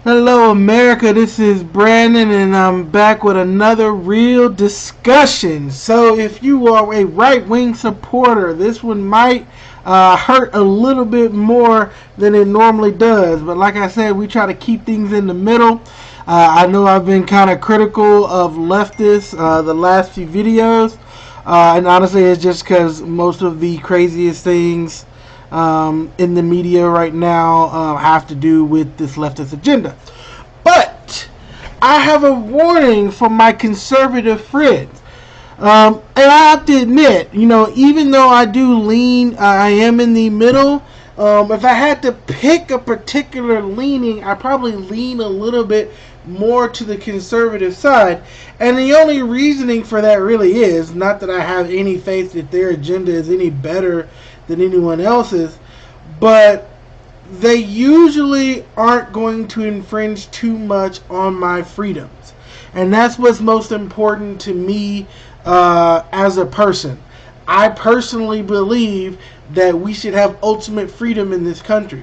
Hello, America. This is Brandon, and I'm back with another real discussion. So, if you are a right wing supporter, this one might hurt a little bit more than it normally does. But, like I said, we try to keep things in the middle. I know I've been kind of critical of leftists the last few videos, and honestly, it's just because most of the craziest things in the media right now have to do with this leftist agenda. But I have a warning from my conservative friends. And I have to admit, even though I do lean, I am in the middle. If I had to pick a particular leaning, I probably lean a little bit more to the conservative side. And the only reasoning for that really is not that I have any faith that their agenda is any better than anyone else's, but they usually aren't going to infringe too much on my freedoms. And that's what's most important to me as a person. I personally believe that we should have ultimate freedom in this country.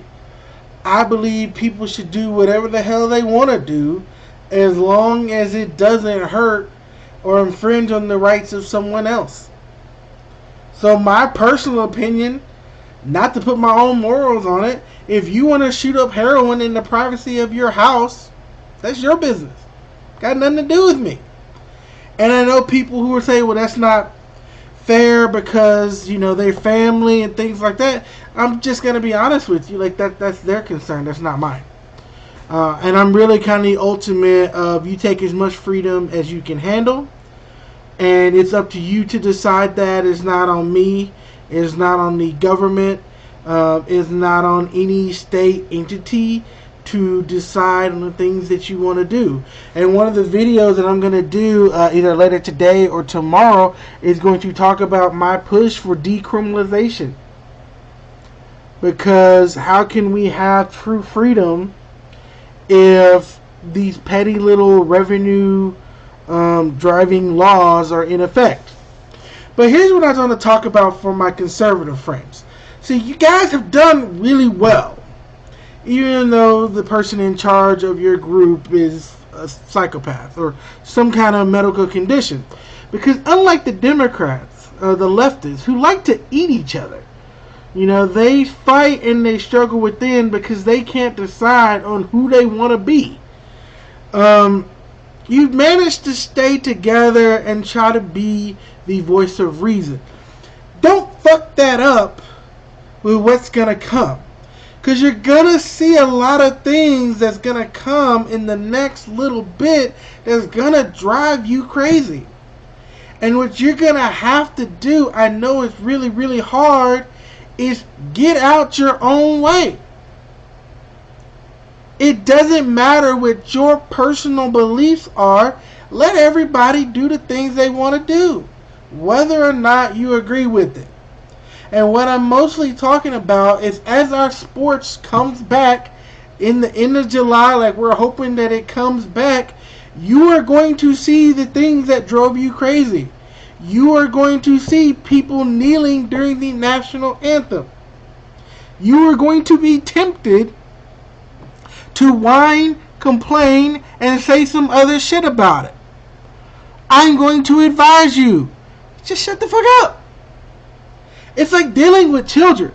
I believe people should do whatever the hell they want to do as long as it doesn't hurt or infringe on the rights of someone else. So my personal opinion, not to put my own morals on it, if you want to shoot up heroin in the privacy of your house, that's your business. Got nothing to do with me. And I know people who are saying, well, that's not fair because, they're family and things like that. I'm just going to be honest with you. Like, that's their concern. That's not mine. And I'm really kind of the ultimate of you take as much freedom as you can handle. And it's up to you to decide that. It's not on me. It's not on the government. It's not on any state entity to decide on the things that you want to do. And one of the videos that I'm going to do either later today or tomorrow is going to talk about my push for decriminalization. Because how can we have true freedom if these petty little revenue driving laws are in effect? But here's what I want to talk about for my conservative friends. See, you guys have done really well, even though the person in charge of your group is a psychopath or some kind of medical condition. Because unlike the Democrats, the leftists, who like to eat each other, they fight and they struggle within because they can't decide on who they want to be. You've managed to stay together and try to be the voice of reason. Don't fuck that up with what's going to come. Because you're going to see a lot of things that's going to come in the next little bit that's going to drive you crazy. And what you're going to have to do, I know it's really, really hard, is get out your own way. It doesn't matter what your personal beliefs are. Let everybody do the things they want to do, whether or not you agree with it. And what I'm mostly talking about is as our sports comes back in the end of July, like we're hoping that it comes back, you are going to see the things that drove you crazy. You are going to see people kneeling during the national anthem. You are going to be tempted to whine, complain, and say some other shit about it. I'm going to advise you, just shut the fuck up. It's like dealing with children.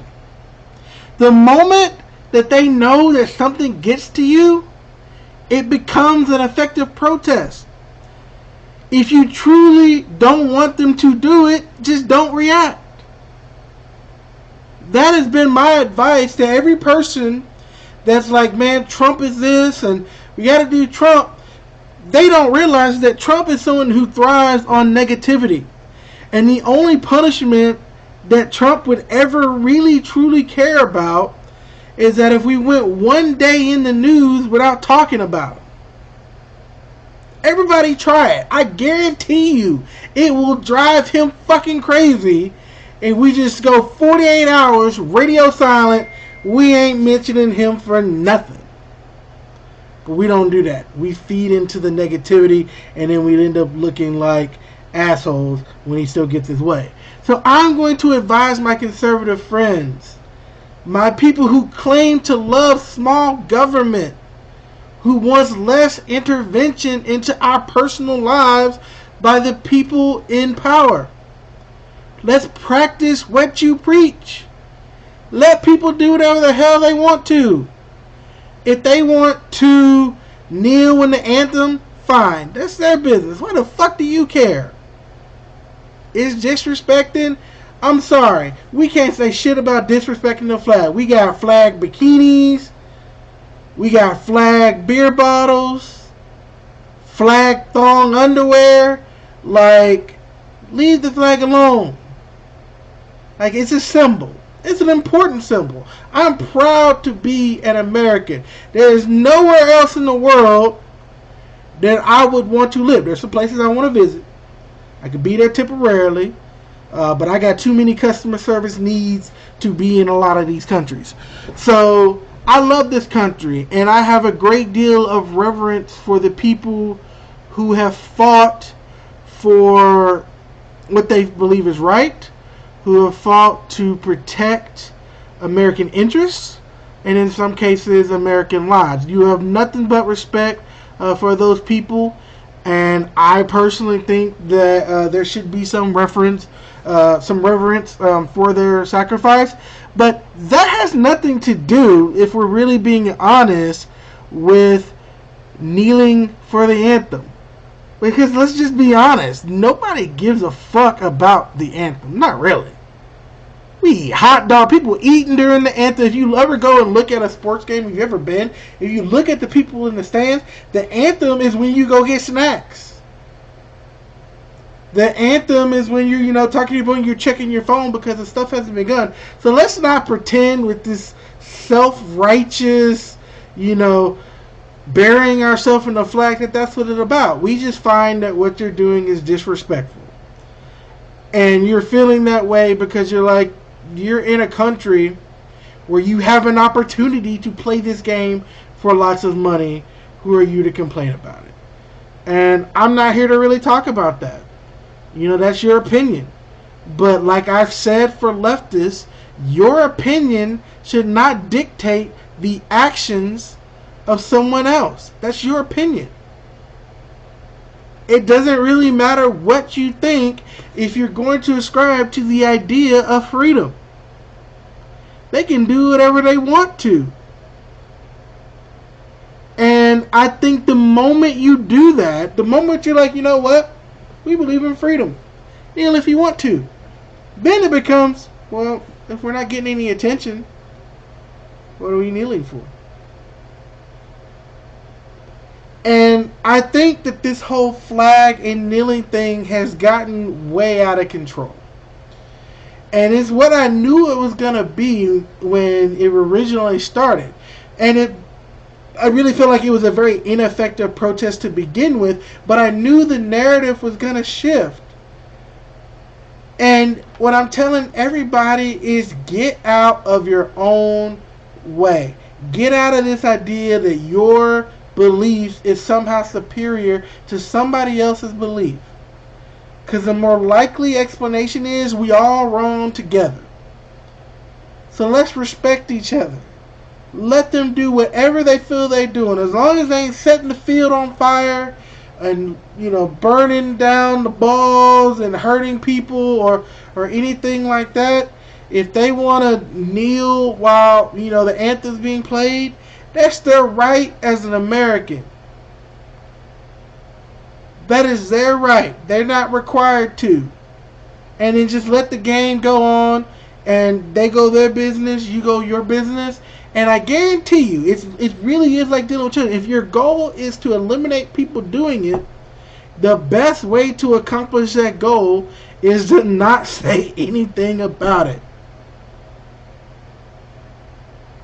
The moment that they know that something gets to you, it becomes an effective protest. If you truly don't want them to do it, just don't react. That has been my advice to every person that's like, man, Trump is this and we got to do Trump. They don't realize that Trump is someone who thrives on negativity. And the only punishment that Trump would ever really truly care about is that if we went one day in the news without talking about it. Everybody try it. I guarantee you it will drive him fucking crazy if we just go 48 hours radio silent. We ain't mentioning him for nothing. But we don't do that. We feed into the negativity and then we end up looking like assholes when he still gets his way. So I'm going to advise my conservative friends, my people who claim to love small government, who wants less intervention into our personal lives by the people in power. Let's practice what you preach. Let people do whatever the hell they want to. If they want to kneel when the anthem, fine. That's their business. Why the fuck do you care? Is disrespecting? I'm sorry. We can't say shit about disrespecting the flag. We got flag bikinis. We got flag beer bottles. Flag thong underwear. Like, leave the flag alone. Like, it's a symbol. It's an important symbol. I'm proud to be an American. There is nowhere else in the world that I would want to live. There's some places I want to visit. I could be there temporarily, but I got too many customer service needs to be in a lot of these countries. So I love this country, and I have a great deal of reverence for the people who have fought for what they believe is right, who have fought to protect American interests, and in some cases, American lives. You have nothing but respect for those people, and I personally think that there should be some reverence for their sacrifice. But that has nothing to do, if we're really being honest, with kneeling for the anthem. Because let's just be honest, nobody gives a fuck about the anthem. Not really. We eat hot dog. People eating during the anthem. If you ever go and look at a sports game, if you've ever been, if you look at the people in the stands, the anthem is when you go get snacks. The anthem is when you're, talking to people and you're checking your phone because the stuff hasn't been done. So let's not pretend with this self-righteous, burying ourselves in the flag that's what it's about. We just find that what you're doing is disrespectful. And you're feeling that way because you're in a country where you have an opportunity to play this game for lots of money. Who are you to complain about it? And I'm not here to really talk about that. That's your opinion. But like I've said for leftists, your opinion should not dictate the actions of someone else. That's your opinion. It doesn't really matter what you think if you're going to ascribe to the idea of freedom. They can do whatever they want to. And I think the moment you do that, the moment you're like, you know what? We believe in freedom. Kneel if you want to. Then it becomes, well, if we're not getting any attention, what are we kneeling for? And I think that this whole flag and kneeling thing has gotten way out of control. And it's what I knew it was going to be when it originally started. And I really feel like it was a very ineffective protest to begin with, but I knew the narrative was going to shift. And what I'm telling everybody is get out of your own way. Get out of this idea that your beliefs is somehow superior to somebody else's belief. Because the more likely explanation is we all wrong together. So let's respect each other. Let them do whatever they feel they're doing. As long as they ain't setting the field on fire and, burning down the balls and hurting people or anything like that. If they want to kneel while, the anthem's being played, that's their right as an American. That is their right. They're not required to. And then just let the game go on, and they go their business, you go your business. And I guarantee you, it really is like dealing with children. If your goal is to eliminate people doing it, the best way to accomplish that goal is to not say anything about it.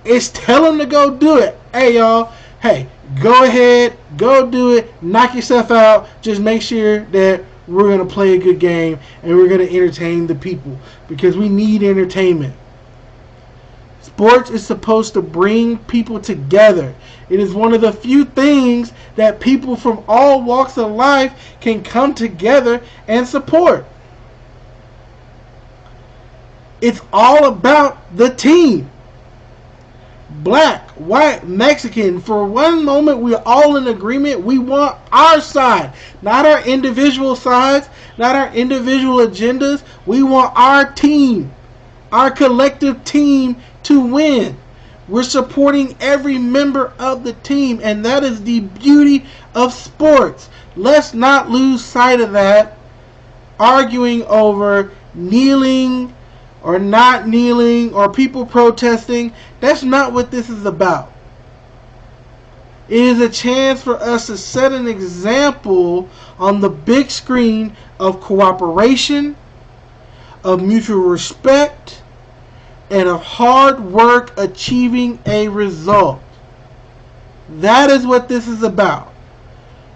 It's tell them to go do it. Hey, y'all. Hey, go ahead. Go do it. Knock yourself out. Just make sure that we're going to play a good game and we're going to entertain the people because we need entertainment. Sports is supposed to bring people together. It is one of the few things that people from all walks of life can come together and support. It's all about the team. black, white, Mexican. For one moment, we're all in agreement. We want our side, not our individual sides, not our individual agendas. We want our team, our collective team to win. We're supporting every member of the team, and that is the beauty of sports. Let's not lose sight of that, arguing over kneeling or not kneeling or people protesting. That's not what this is about. It is a chance for us to set an example on the big screen of cooperation, of mutual respect, and of hard work achieving a result. That is what this is about.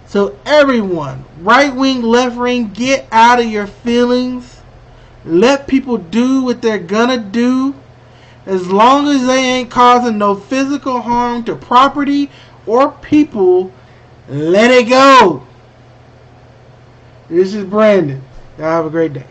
So everyone, right wing, left wing, get out of your feelings. Let people do what they're gonna do. As long as they ain't causing no physical harm to property or people, let it go. This is Brandon. Y'all have a great day.